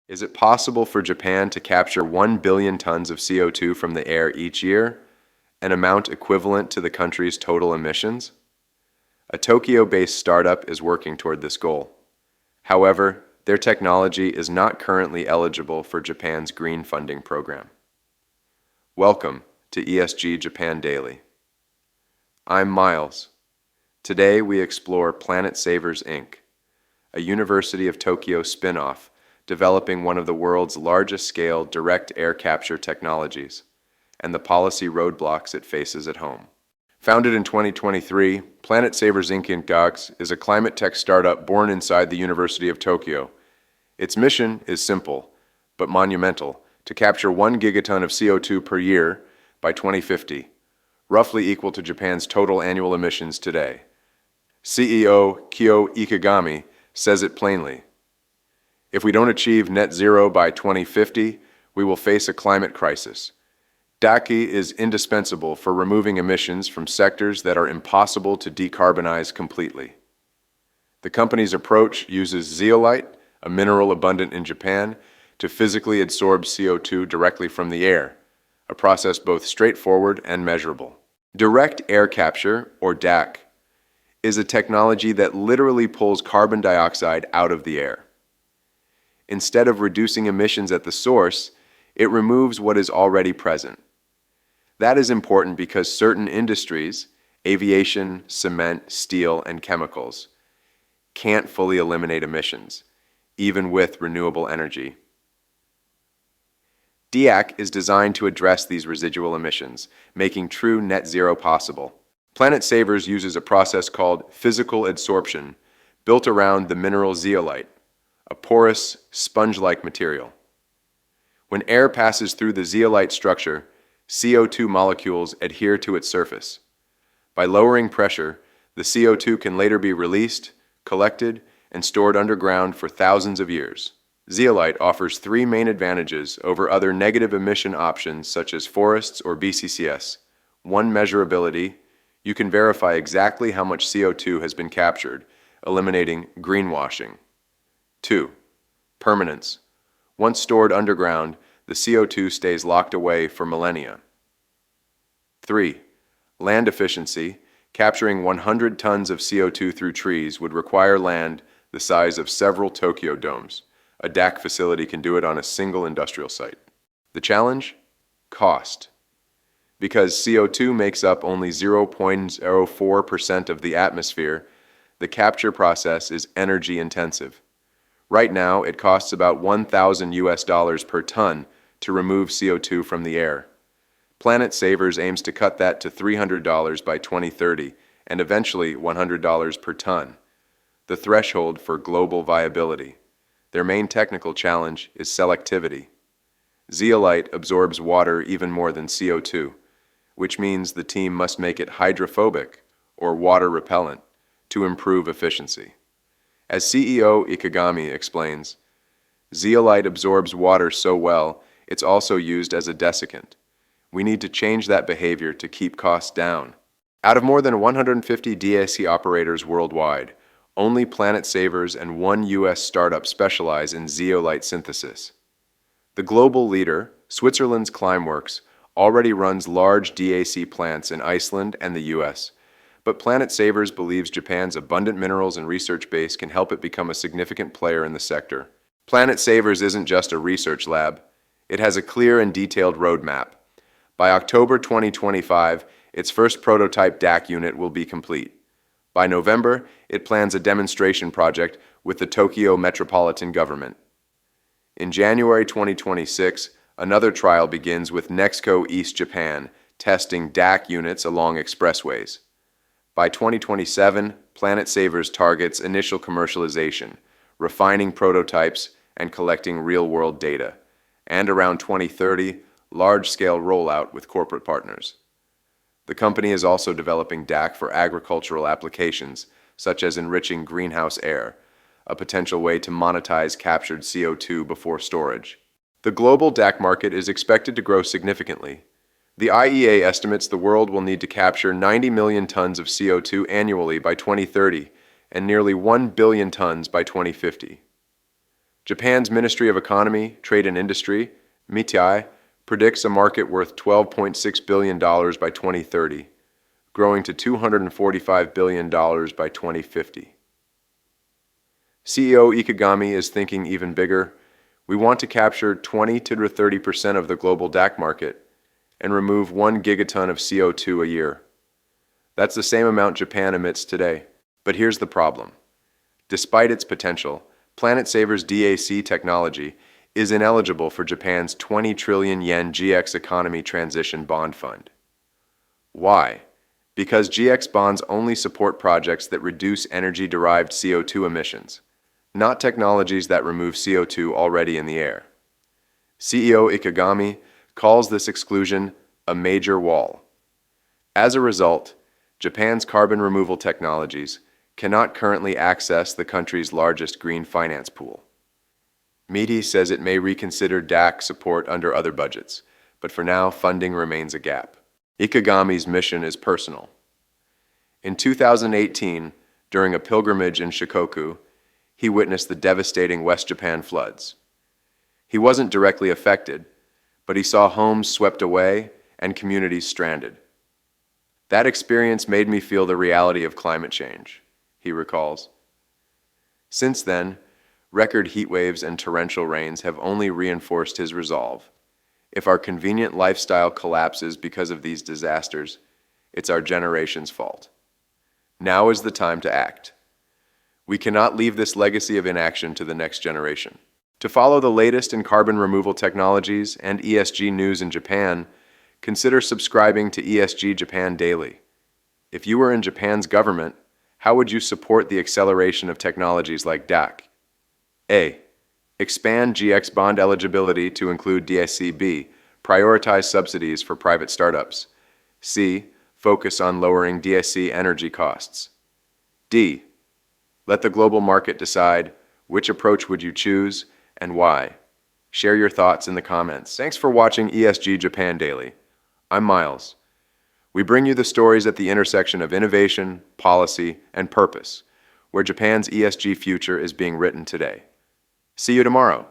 Is it possible for Japan to capture 1 billion tons of CO₂ from the air each year, an amount equivalent to the country's total emissions? A Tokyo-based startup is working toward this goal. However, their technology is not currently eligible for Japan's green funding program. Welcome to ESG Japan Daily. I'm Miles. Today we explore Planet Savers Inc., a University of Tokyo spin-off developing one of the world's largest-scale direct air capture technologies, and the policy roadblocks it faces at home. Founded in 2023, Planet Savers Inc. is a climate tech startup born inside the University of Tokyo. Its mission is simple, but monumental, to capture 1 gigaton of CO₂ per year by 2050, roughly equal to Japan's total annual emissions today. CEO Kyo Ikegami says it plainly. If we don't achieve net zero by 2050, we will face a climate crisis. DAC is indispensable for removing emissions from sectors that are impossible to decarbonize completely. The company's approach uses zeolite, a mineral abundant in Japan, to physically absorb CO₂ directly from the air, a process both straightforward and measurable. Direct air capture, or DAC, is a technology that literally pulls carbon dioxide out of the air. Instead of reducing emissions at the source, it removes what is already present. That is important because certain industries, aviation, cement, steel, and chemicals, can't fully eliminate emissions, even with renewable energy. DAC is designed to address these residual emissions, making true net zero possible. Planet Savers uses a process called physical adsorption, built around the mineral zeolite, a porous, sponge-like material. When air passes through the zeolite structure, CO₂ molecules adhere to its surface. By lowering pressure, the CO₂ can later be released, collected, and stored underground for thousands of years. Zeolite offers 3 main advantages over other negative emission options such as forests or BCCS. 1. Measurability. You can verify exactly how much CO₂ has been captured, eliminating greenwashing. 2. Permanence. Once stored underground, the CO₂ stays locked away for millennia. 3. Land efficiency. Capturing 100 tons of CO₂ through trees would require land the size of several Tokyo domes. A DAC facility can do it on a single industrial site. The challenge? Cost. Because CO₂ makes up only 0.04% of the atmosphere, the capture process is energy intensive. Right now, it costs about $1,000 per ton to remove CO₂ from the air. Planet Savers aims to cut that to $300 by 2030 and eventually $100 per ton, the threshold for global viability. Their main technical challenge is selectivity. Zeolite absorbs water even more than CO₂, which means the team must make it hydrophobic, or water repellent, to improve efficiency. As CEO Ikegami explains, zeolite absorbs water so well, it's also used as a desiccant. We need to change that behavior to keep costs down. Out of more than 150 DAC operators worldwide, only Planet Savers and 1 U.S. startup specialize in zeolite synthesis. The global leader, Switzerland's Climeworks, already runs large DAC plants in Iceland and the U.S., but Planet Savers believes Japan's abundant minerals and research base can help it become a significant player in the sector. Planet Savers isn't just a research lab. It has a clear and detailed roadmap. By October 2025, its first prototype DAC unit will be complete. By November, it plans a demonstration project with the Tokyo Metropolitan Government. In January 2026, another trial begins with Nexco East Japan, testing DAC units along expressways. By 2027, Planet Savers targets initial commercialization, refining prototypes, and collecting real-world data. And around 2030, large-scale rollout with corporate partners. The company is also developing DAC for agricultural applications, such as enriching greenhouse air, a potential way to monetize captured CO₂ before storage. The global DAC market is expected to grow significantly. The IEA estimates the world will need to capture 90 million tons of CO₂ annually by 2030 and nearly 1 billion tons by 2050. Japan's Ministry of Economy, Trade and Industry, MITI, predicts a market worth $12.6 billion by 2030, growing to $245 billion by 2050. CEO Ikegami is thinking even bigger. We want to capture 20 to 30% of the global DAC market and remove 1 gigaton of CO₂ a year. That's the same amount Japan emits today. But here's the problem. Despite its potential, Planet Saver's DAC technology is ineligible for Japan's 20 trillion yen GX Economy Transition Bond Fund. Why? Because GX bonds only support projects that reduce energy-derived CO₂ emissions, not technologies that remove CO₂ already in the air. CEO Ikegami calls this exclusion a major wall. As a result, Japan's carbon removal technologies cannot currently access the country's largest green finance pool. MITI says it may reconsider DAC support under other budgets, but for now, funding remains a gap. Ikegami's mission is personal. In 2018, during a pilgrimage in Shikoku, he witnessed the devastating West Japan floods. He wasn't directly affected, but he saw homes swept away and communities stranded. That experience made me feel the reality of climate change, he recalls. Since then, record heat waves and torrential rains have only reinforced his resolve. If our convenient lifestyle collapses because of these disasters, it's our generation's fault. Now is the time to act. We cannot leave this legacy of inaction to the next generation. To follow the latest in carbon removal technologies and ESG news in Japan, consider subscribing to ESG Japan Daily. If you were in Japan's government, how would you support the acceleration of technologies like DAC? A. Expand GX bond eligibility to include DAC. B. Prioritize subsidies for private startups. C. Focus on lowering DAC energy costs. D. Let the global market decide which approach would you choose and why. Share your thoughts in the comments. Thanks for watching ESG Japan Daily. I'm Miles. We bring you the stories at the intersection of innovation, policy, and purpose, where Japan's ESG future is being written today. See you tomorrow.